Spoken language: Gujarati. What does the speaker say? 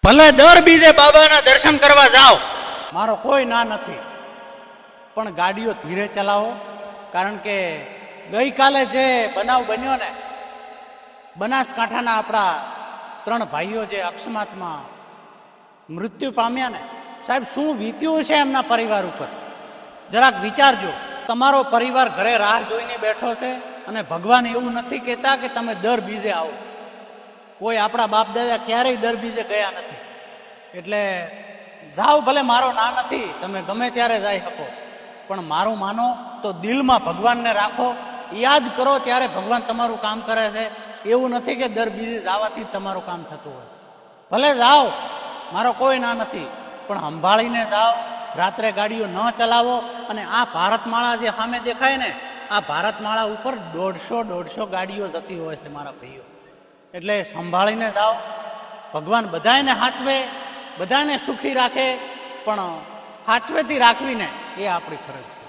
ભલે દર બીજે બાબાના દર્શન કરવા જાઓ, મારો કોઈ ના નથી, પણ ગાડીઓ ધીરે ચલાવો. કારણ કે ગઈકાલે જે બનાવ બન્યો ને, બનાસકાંઠાના આપણા 3 ભાઈઓ જે અકસ્માતમાં મૃત્યુ પામ્યા ને, સાહેબ શું વીત્યું છે એમના પરિવાર ઉપર જરાક વિચારજો. તમારો પરિવાર ઘરે રાહ જોઈને બેઠો છે અને ભગવાન એવું નથી કહેતા કે તમે દર બીજે આવો. કોઈ આપણા બાપ દાદા ક્યારેય દર બીજે ગયા નથી. એટલે જાઓ, ભલે મારો ના નથી, તમે ગમે ત્યારે જઈ શકો, પણ મારું માનો તો દિલમાં ભગવાનને રાખો, યાદ કરો ત્યારે ભગવાન તમારું કામ કરે છે. એવું નથી કે દર બીજે જવાથી તમારું કામ થતું હોય. ભલે જાઓ, મારો કોઈ ના નથી, પણ સંભાળીને જાઓ. રાત્રે ગાડીઓ ન ચલાવો. અને આ ભારતમાળા જે સામે દેખાય ને, આ ભારતમાળા ઉપર 150 ગાડીઓ જતી હોય છે મારા ભાઈઓ. એટલે સંભાળીને જાઓ. ભગવાન બધાને સાચવે, બધાને સુખી રાખે, પણ સાચવેથી રાખવીને એ આપણી ફરજ છે.